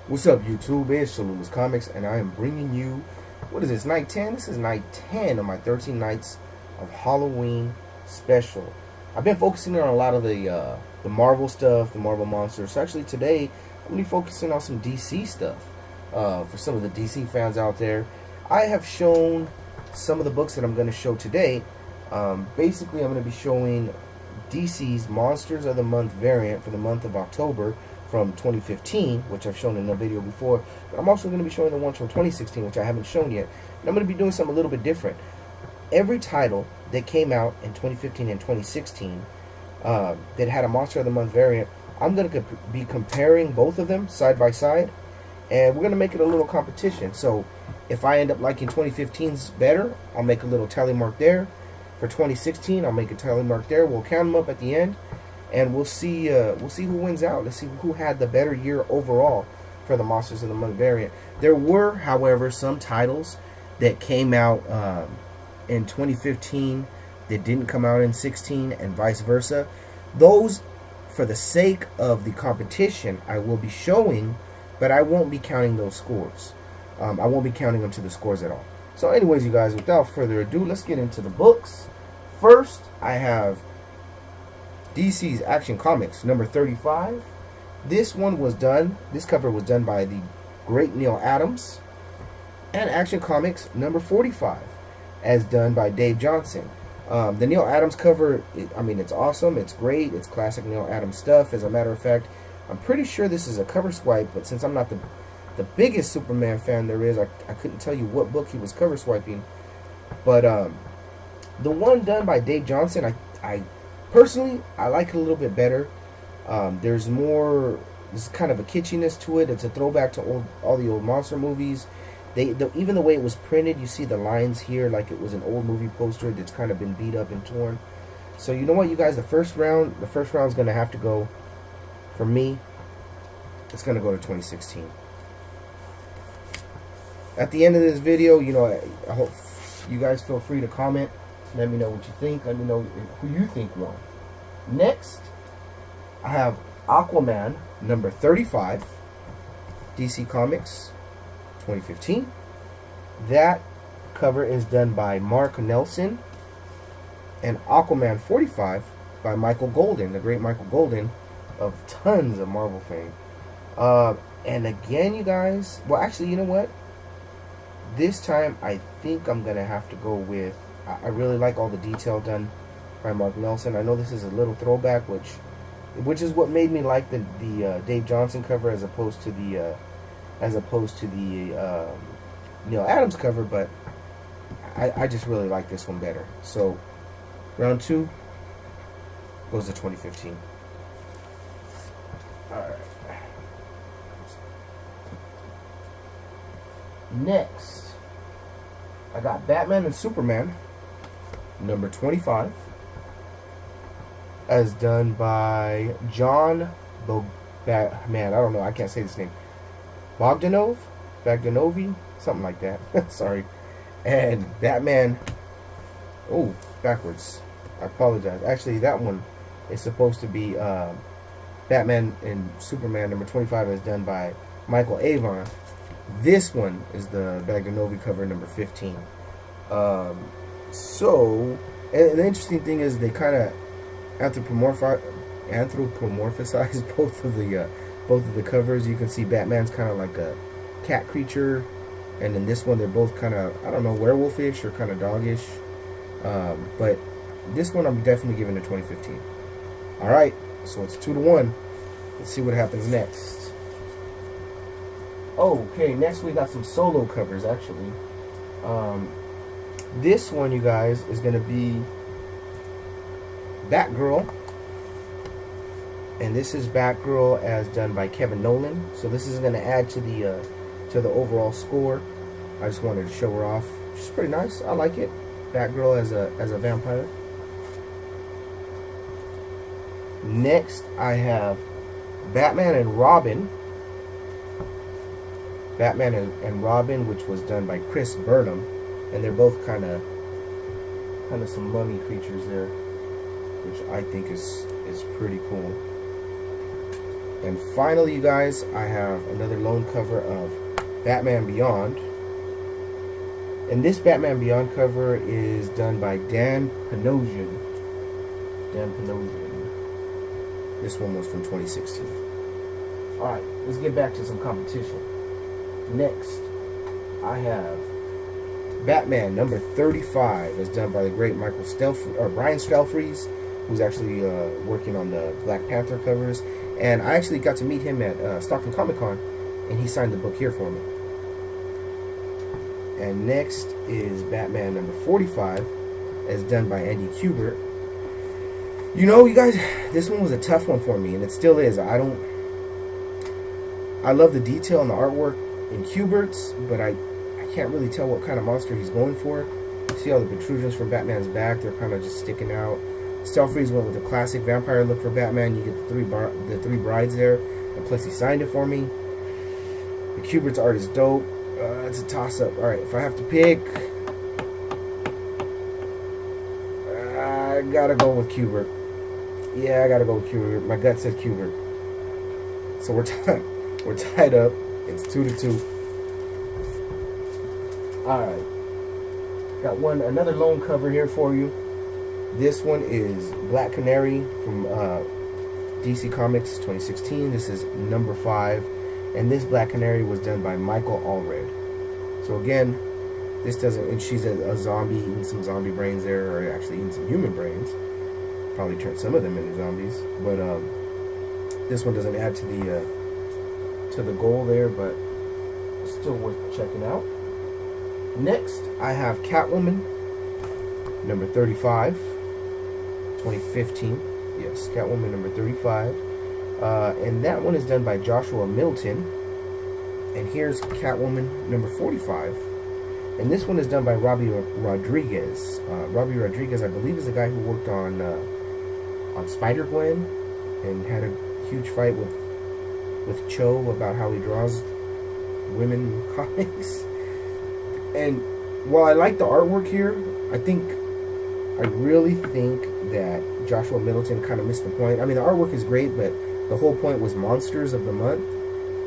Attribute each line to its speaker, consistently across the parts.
Speaker 1: What's up, YouTube? It's Cholula's Comics, and I am bringing you, what is this, night 10? This is night 10 of my 13 nights of Halloween special. I've been focusing on a lot of the Marvel stuff, the Marvel monsters. So actually today, I'm going to be focusing on some DC stuff. For some of the DC fans out there, I have shown some of the books that I'm going to show today. Basically, I'm going to be showing DC's Monsters of the Month variant for the month of October from 2015, which I've shown in a video before, but I'm also going to be showing the ones from 2016, which I haven't shown yet. And I'm going to be doing something a little bit different. Every title that came out in 2015 and 2016 that had a Monster of the Month variant, I'm going to be comparing both of them side by side, and we're going to make it a little competition. So if I end up liking 2015's better, I'll make a little tally mark there. For 2016, I'll make a tally mark there. We'll count them up at the end, and we'll see who wins out. Let's see who had the better year overall for the Monsters of the Month variant. There were, however, some titles that came out in 2015 that didn't come out in 16, and vice versa. Those, for the sake of the competition, I will be showing, but I won't be counting those scores. I won't be counting them to the scores at all. So anyways, you guys, without further ado, let's get into the books. First, I have DC's Action Comics number 35. This cover was done by the great Neil Adams. And Action Comics number 45, as done by Dave Johnson. The Neil Adams cover, it's awesome, it's great, it's classic Neil Adams stuff. As a matter of fact, I'm pretty sure this is a cover swipe, but since I'm not the biggest Superman fan there is, I couldn't tell you what book he was cover swiping. But the one done by Dave Johnson, I personally, I like it a little bit better. There's kind of a kitschiness to it. It's a throwback to all the old monster movies. Even the way it was printed, you see the lines here like it was an old movie poster that's kind of been beat up and torn. So you know what, you guys, the first round is going to have to go, for me, it's going to go to 2016. At the end of this video, I hope you guys feel free to comment. Let me know what you think. Let me know who you think won. Next, I have Aquaman number 35, DC Comics 2015. That cover is done by Mark Nelson, and Aquaman 45 by Michael Golden, the great Michael Golden of tons of Marvel fame. And again, you guys, well, actually, you know what? This time, I think I'm going to have to go with, I really like all the detail done by Mark Nelson. I know this is a little throwback, which is what made me like the Dave Johnson cover as opposed to the Neil Adams cover, but I just really like this one better. So round 2 goes to 2015. Alright. Next, I got Batman and Superman number 25, as done by John man, I don't know, I can't say this name. Bogdanovi, something like that. Sorry. And Batman, oh, backwards. I apologize. Actually, that one is supposed to be Batman and Superman number 25, as done by Michael Avon. This one is the Bogdanovi cover number 15. So, and the interesting thing is they kind of anthropomorphize both of the covers. You can see Batman's kind of like a cat creature, and in this one they're both kind of, I don't know, werewolfish or kind of doggish. But this one I'm definitely giving to 2015. Alright, so it's 2-1. Let's see what happens next. Okay, next we got some solo covers, actually. This one, you guys, is going to be Batgirl. And this is Batgirl as done by Kevin Nolan. So this is going to add to the overall score. I just wanted to show her off. She's pretty nice. I like it. Batgirl as a vampire. Next, I have Batman and Robin. Batman and Robin, which was done by Chris Burnham, and they're both kind of some mummy creatures there, which I think is pretty cool. And finally, you guys, I have another loan cover of Batman Beyond. And this Batman Beyond cover is done by Dan Panosian. This one was from 2016. Alright, let's get back to some competition. Next, I have Batman number 35, as done by the great Brian Stelfreeze, who's actually working on the Black Panther covers. And I actually got to meet him at Stockton Comic Con, and he signed the book here for me. And next is Batman number 45, as done by Andy Kubert. You know, you guys, this one was a tough one for me, and it still is. I love the detail and the artwork in Kubert's, but I can't really tell what kind of monster he's going for. See all the protrusions from Batman's back? They're kind of just sticking out. Stelfreeze went with the classic vampire look for Batman. You get the three brides there, and plus he signed it for me. The Kubert's art is dope. It's a toss-up. All right, if I have to pick, I gotta go with Kubert. Yeah, I gotta go with Kubert. My gut says Kubert. So we're tied up. It's 2-2. Alright. Got another loan cover here for you. This one is Black Canary from DC Comics 2016. This is number 5. And this Black Canary was done by Michael Allred. So again, this doesn't, and she's a zombie eating some zombie brains there, or actually eating some human brains. Probably turn some of them into zombies. But this one doesn't add to the goal there, but still worth checking out. Next, I have Catwoman, number 35, 2015. Yes, Catwoman number 35. And that one is done by Joshua Milton. And here's Catwoman number 45. And this one is done by Robbie Rodriguez. Robbie Rodriguez, I believe, is the guy who worked on Spider-Gwen and had a huge fight with Cho about how he draws women comics. And while I like the artwork here, I really think that Joshua Middleton kind of missed the point. I mean, the artwork is great, but the whole point was monsters of the month.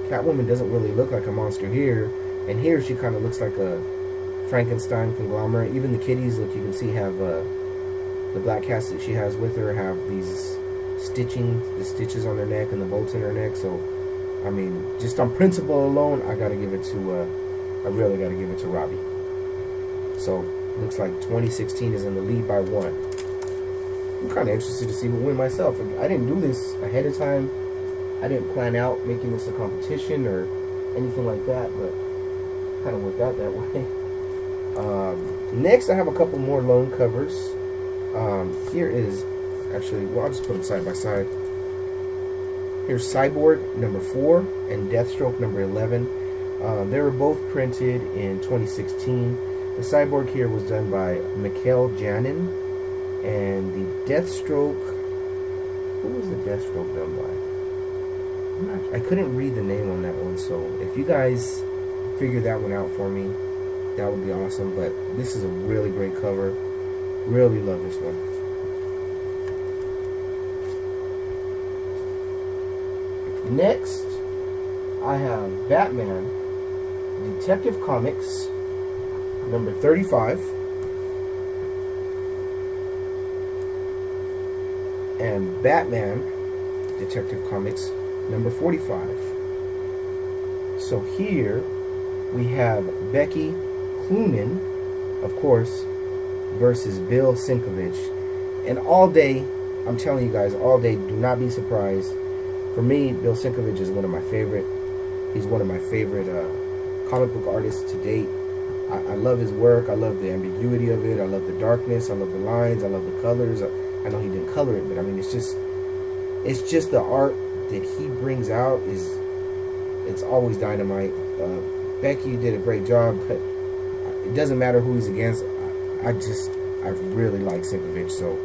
Speaker 1: Catwoman doesn't really look like a monster here, and here she kind of looks like a Frankenstein conglomerate. Even the kitties, look, you can see have the black cats that she has with her have these the stitches on their neck and the bolts in her neck. So, I mean, just on principle alone, I really got to give it to Robbie. So, looks like 2016 is in the lead by 1. I'm kind of interested to see who win myself. I didn't do this ahead of time. I didn't plan out making this a competition or anything like that, but kind of worked out that way. Next, I have a couple more loan covers. Here is, actually, well, I'll just put them side by side. Here's Cyborg number 4 and Deathstroke number 11. They were both printed in 2016. The Cyborg here was done by Mikhail Janin, and the Deathstroke, who was the Deathstroke done by? I couldn't read the name on that one, so if you guys figure that one out for me, that would be awesome. But this is a really great cover. Really love this one. Next, I have Batman Detective Comics number 35 and Batman Detective Comics number 45. So here we have Becky Cloonan, of course, versus Bill Sienkiewicz. And all day, I'm telling you guys, all day, do not be surprised. For me, Bill Sienkiewicz is one of my favorite. He's one of my favorite comic book artists to date. I love his work. I love the ambiguity of it. I love the darkness. I love the lines. I love the colors. I know he didn't color it, but I mean, it's just the art that he brings out it's always dynamite. Becky did a great job, but it doesn't matter who he's against. I really like Sienkiewicz. So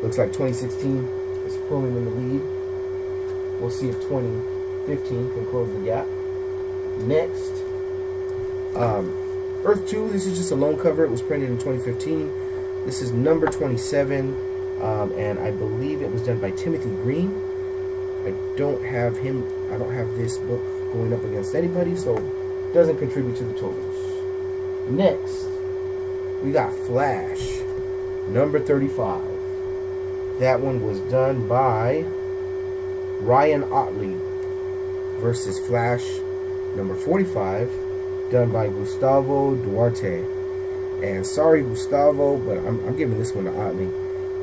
Speaker 1: looks like 2016 is pulling in the lead. We'll see if 2015 can close the gap. Next, Earth 2. This is just a loan cover. It was printed in 2015. This is number 27, and I believe it was done by Timothy Green. I don't have him. I don't have this book going up against anybody, so it doesn't contribute to the totals. Next, we got Flash, number 35. That one was done by Ryan Otley versus Flash, number 45, done by Gustavo Duarte. And sorry, Gustavo, but I'm giving this one to Otley.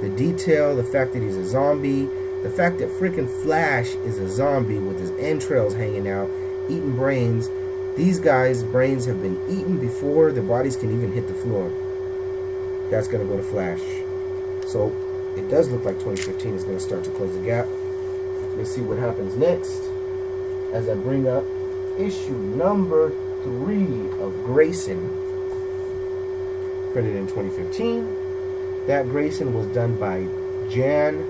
Speaker 1: The detail, the fact that he's a zombie, the fact that freaking Flash is a zombie with his entrails hanging out, eating brains. These guys' brains have been eaten before their bodies can even hit the floor. That's going to go to Flash. So it does look like 2015 is going to start to close the gap. Let's see what happens next as I bring up issue number 3 of Grayson, printed in 2015. That Grayson was done by Jan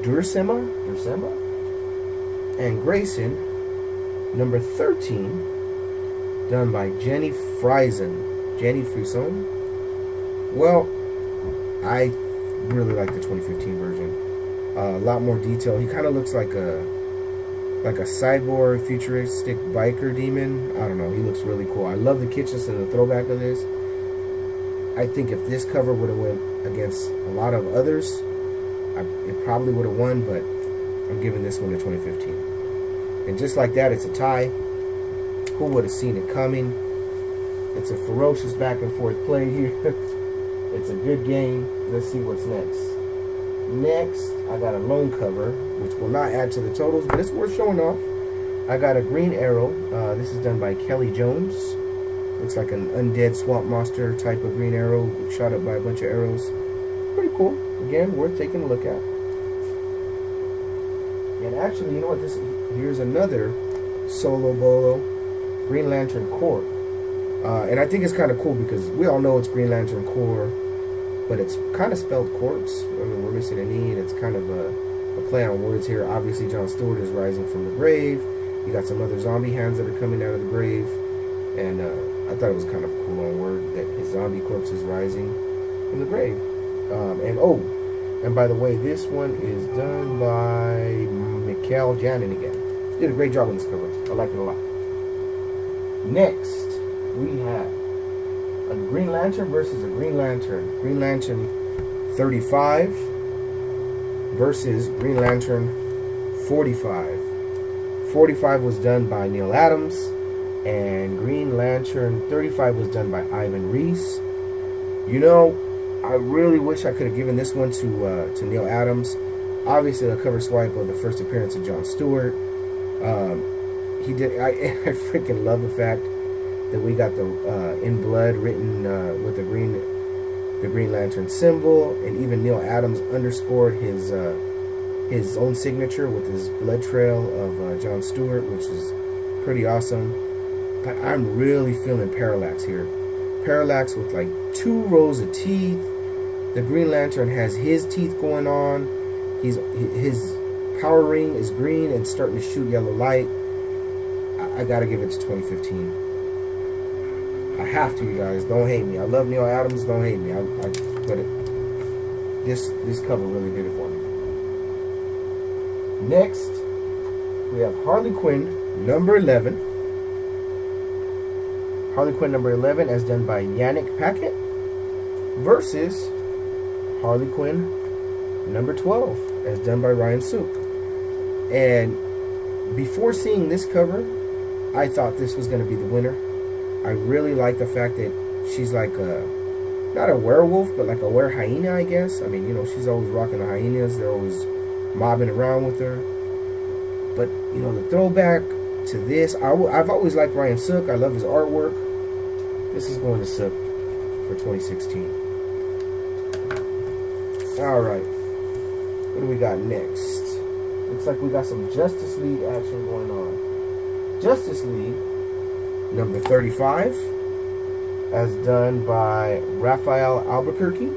Speaker 1: Duursema, and Grayson, number 13, done by Jenny Frison. Well, I really like the 2015 version. A lot more detail. He kind of looks like a cyborg futuristic biker demon. I don't know. He looks really cool. I love the kitchens and the throwback of this. I think if this cover would have went against a lot of others, it probably would have won, but I'm giving this one to 2015. And just like that, it's a tie. Who would have seen it coming? It's a ferocious back and forth play here. It's a good game. Let's see what's next. Next, I got a loan cover, which will not add to the totals, but it's worth showing off. I got a Green Arrow. This is done by Kelly Jones. Looks like an undead swamp monster type of Green Arrow, shot up by a bunch of arrows. Pretty cool. Again, worth taking a look at. And actually, you know what? Here's another solo bolo, Green Lantern Corps. And I think it's kind of cool because we all know it's Green Lantern Corps, but it's kind of spelled corpse. I mean, we're missing an E, and it's kind of a play on words here. Obviously, John Stewart is rising from the grave. You got some other zombie hands that are coming out of the grave. And I thought it was kind of cool on word that his zombie corpse is rising from the grave. And by the way, this one is done by Mikhail Janin again. Did a great job on this cover. I like it a lot. Next, we have a Green Lantern versus a Green Lantern. Green Lantern 35 versus Green Lantern 45. 45 was done by Neil Adams, and Green Lantern 35 was done by Ivan Reis. You know, I really wish I could have given this one to Neil Adams. Obviously, the cover swipe of the first appearance of John Stewart. He did. I freaking love the fact that we got the in blood written with the Green Lantern symbol, and even Neil Adams underscored his own signature with his blood trail of John Stewart, which is pretty awesome. But I'm really feeling Parallax here. Parallax with like 2 rows of teeth. The Green Lantern has his teeth going on. His power ring is green and starting to shoot yellow light. I gotta give it to 2015. I have to, you guys. Don't hate me. I love Neil Adams. Don't hate me. But this cover really did it for me. Next, we have Harley Quinn number 11. Harley Quinn number 11 as done by Yannick Paquette versus Harley Quinn number 12 as done by Ryan Sook. And before seeing this cover, I thought this was going to be the winner. I really like the fact that she's like not a werewolf, but like a were-hyena, I guess. I mean, you know, she's always rocking the hyenas. They're always mobbing around with her. But, you know, the throwback to this, I've always liked Ryan Sook. I love his artwork. This is going to Sook for 2016. Alright. What do we got next? Looks like we got some Justice League action going on. Justice League number 35 as done by Raphael Albuquerque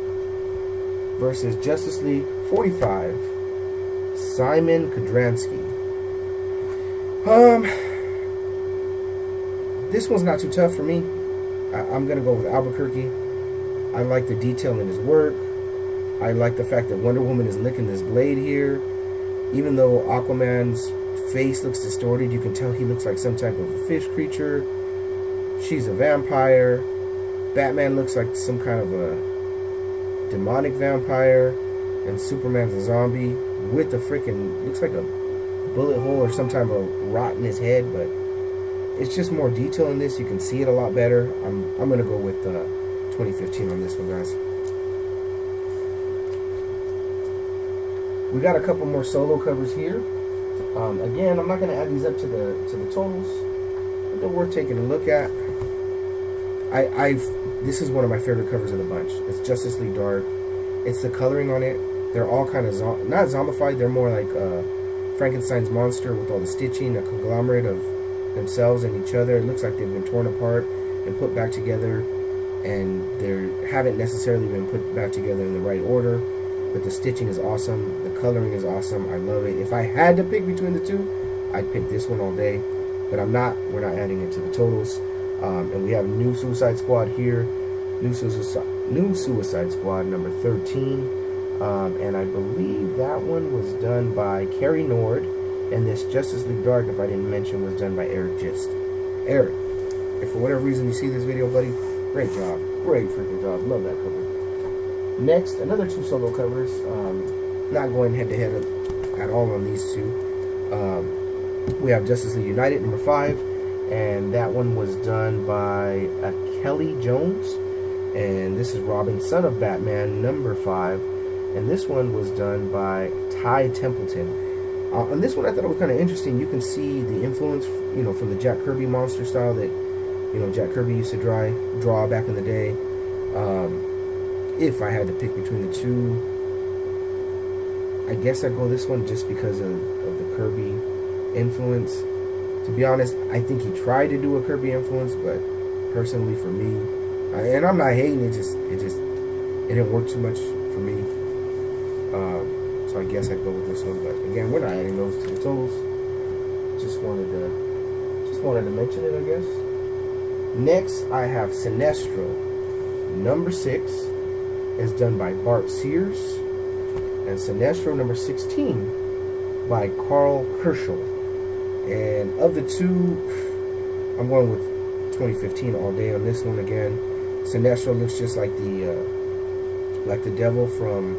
Speaker 1: versus Justice League 45 Simon Kudransky. This one's not too tough for me. I'm gonna go with Albuquerque. I like the detail in his work. I like the fact that Wonder Woman is licking this blade here. Even though Aquaman's face looks distorted, you can tell he looks like some type of a fish creature. She's a vampire. Batman looks like some kind of a demonic vampire. And Superman's a zombie with a freaking, looks like a bullet hole or some type of rot in his head, but it's just more detail in this. You can see it a lot better. I'm gonna go with 2015 on this one, guys. We got a couple more solo covers here. Again, I'm not gonna add these up to the totals, but they're worth taking a look at. This is one of my favorite covers of the bunch. It's Justice League Dark. It's the coloring on it. They're all kind of not zombified. They're more like Frankenstein's monster with all the stitching, a conglomerate of themselves and each other. It looks like they've been torn apart and put back together, and they haven't necessarily been put back together in the right order. But the stitching is awesome. The coloring is awesome. I love it. If I had to pick between the two, I'd pick this one all day. But I'm not. We're not adding it to the totals. And we have New Suicide Squad here. New Suicide Squad number 13. And I believe that one was done by Carrie Nord. And this Justice League Dark, if I didn't mention, was done by Eric Gist. Eric, if for whatever reason you see this video, buddy, great job. Great freaking job. Love that cover. Next, another two solo covers. Not going head to head at all on these two. We have Justice League United number 5. And that one was done by Kelly Jones. And this is Robin, son of Batman, number 5. And this one was done by Ty Templeton. On this one, I thought it was kind of interesting. You can see the influence, from the Jack Kirby monster style that, Jack Kirby used to draw back in the day. If I had to pick between the two, I guess I'd go this one just because of the Kirby influence. To be honest, I think he tried to do a Kirby influence, but personally for me, and I'm not hating, it didn't work too much for me. So I guess I'd go with this one. But again, we're not adding those to the totals. Just wanted to mention it, I guess. Next, I have Sinestro, number 6, is done by Bart Sears, and Sinestro number 16 by Carl Kerschel. And of the two, I'm going with 2015 all day on this one again. Sinestro looks just like the devil from,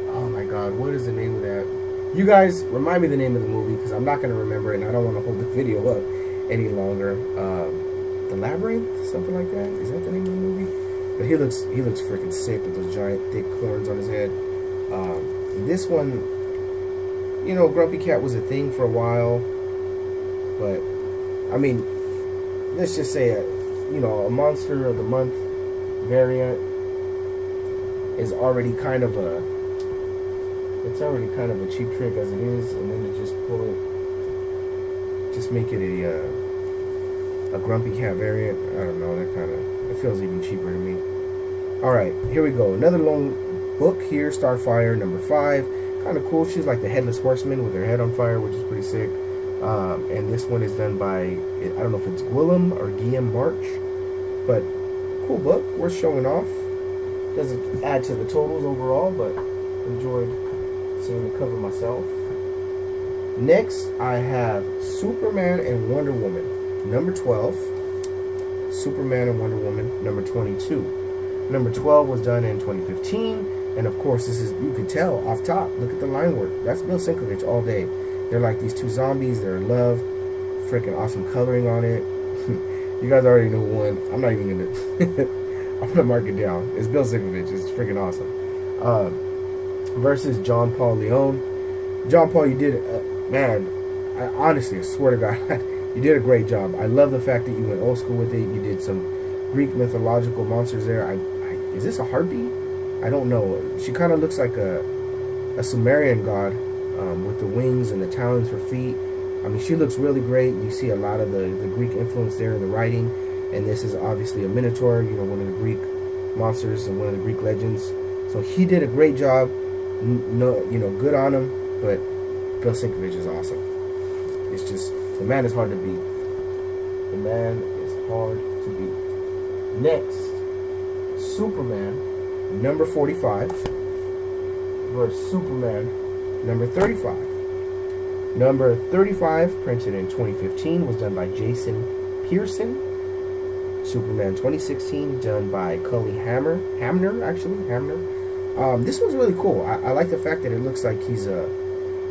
Speaker 1: oh my god, what is the name of that? You guys, remind me the name of the movie, because I'm not going to remember it, and I don't want to hold the video up any longer. The Labyrinth? Something like that? Is that the name of the movie? But he looks freaking sick with those giant, thick horns on his head. This one, Grumpy Cat was a thing for a while. But, I mean, let's just say, a Monster of the Month variant is already kind of a cheap trick as it is, and then to just make it a Grumpy Cat variant. I don't know, it feels even cheaper to me. Alright, here we go. Another lone book here, Starfire number 5. Kind of cool. She's like the Headless Horseman with her head on fire, which is pretty sick. And this one is done by, I don't know if it's Gwillem or Guillaume March, but cool book, worth showing off. Doesn't add to the totals overall, but enjoyed seeing the cover myself. Next, I have Superman and Wonder Woman, number 12. Superman and Wonder Woman, number 22. Number 12 was done in 2015, and of course, this is, you can tell off top, look at the line work. That's Bill Sienkiewicz all day. They're like these two zombies. They're in love. Freaking awesome coloring on it. You guys already know who won. I'm not even gonna. I'm gonna mark it down. It's Bill Sienkiewicz. It's freaking awesome. Versus John Paul Leon. John Paul, you did, man. I swear to God, you did a great job. I love the fact that you went old school with it. You did some Greek mythological monsters there. Is this a harpy? I don't know. She kind of looks like a Sumerian god. With the wings and the talons for feet. I mean, she looks really great. You see a lot of the Greek influence there in the writing. And this is obviously a Minotaur, one of the Greek monsters and one of the Greek legends. So he did a great job. Good on him. But Bill Sienkiewicz is awesome. It's just, the man is hard to beat. The man is hard to beat. Next, Superman, number 45 versus Superman, number 35. Number 35, printed in 2015, was done by Jason Pearson. Superman 2016, done by Cully Hamner. This one's really cool. I like the fact that it looks like he's a,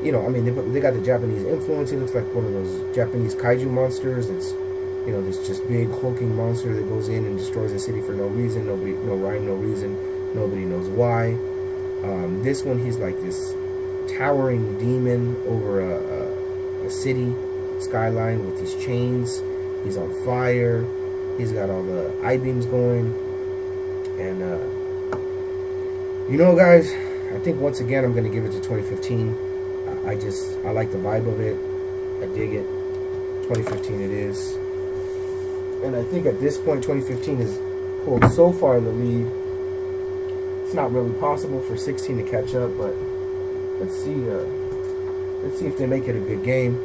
Speaker 1: they got the Japanese influence. He looks like one of those Japanese kaiju monsters. That's, this just big hulking monster that goes in and destroys a city for no reason, no rhyme, no reason. Nobody knows why. This one, he's like this towering demon over a city skyline with these chains. He's on fire. He's got all the I-beams going. And, guys, I think once again I'm going to give it to 2015. I like the vibe of it. I dig it. 2015 it is. And I think at this point, 2015 is pulled so far in the lead. It's not really possible for 16 to catch up, but let's see if they make it a good game.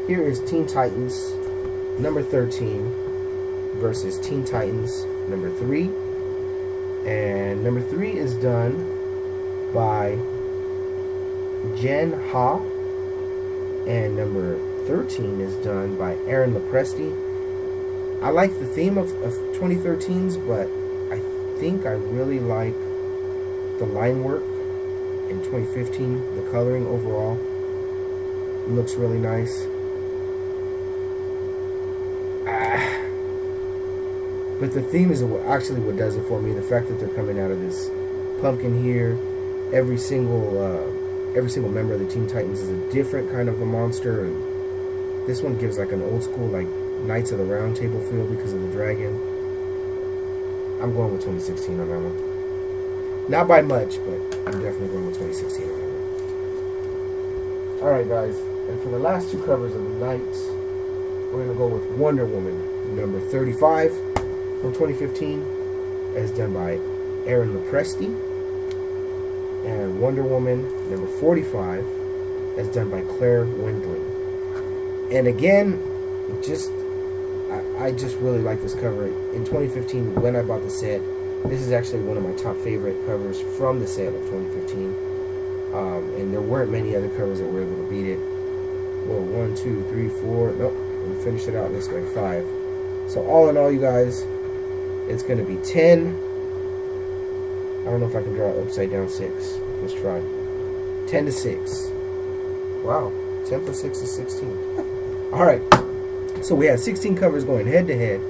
Speaker 1: Here is Teen Titans number 13 versus Teen Titans number 3. And number 3 is done by Jen Ha. And number 13 is done by Aaron Lopresti. I like the theme of 2013's, but I think I really like the line work in 2015. The coloring overall looks really nice. But the theme is actually what does it for me. The fact that they're coming out of this pumpkin here. Every single member of the Teen Titans is a different kind of a monster, and this one gives like an old school like Knights of the Round Table feel because of the dragon. I'm going with 2016 on that one. Not by much, but I'm definitely going with 2016 on that one. Alright guys, and for the last 2 covers of the night, we're going to go with Wonder Woman number 35 from 2015, as done by Aaron Lopresti, and Wonder Woman number 45, as done by Claire Wendling. And again, I just really like this cover. In 2015, when I bought the set, this is actually one of my top favorite covers from the set of 2015. And there weren't many other covers that were able to beat it. Well, 1, 2, 3, 4. Nope, we finished it out this way, 5. So all in all, you guys, it's going to be 10. I don't know if I can draw upside down 6. Let's try. 10 to 6. Wow, 10 plus 6 is 16. All right. So we had 16 covers going head to head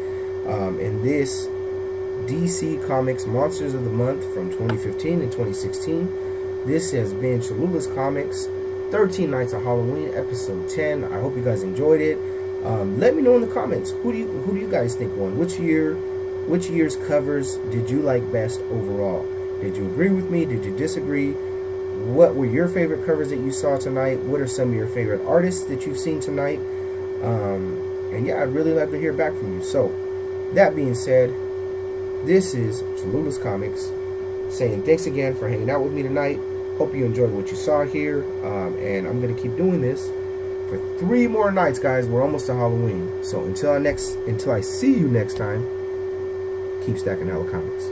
Speaker 1: in this DC Comics Monsters of the Month from 2015 and 2016. This has been Cholula's Comics 13 Nights of Halloween, episode 10. I hope you guys enjoyed it. Let me know in the comments, who do you guys think won? Which year's covers did you like best overall? Did you agree with me? Did you disagree? What were your favorite covers that you saw tonight? What are some of your favorite artists that you've seen tonight? And yeah, I'd really love to hear back from you. So, that being said, this is Cholula's Comics saying thanks again for hanging out with me tonight. Hope you enjoyed what you saw here. And I'm going to keep doing this for 3 more nights, guys. We're almost to Halloween. So until I see you next time, keep stacking hella comics.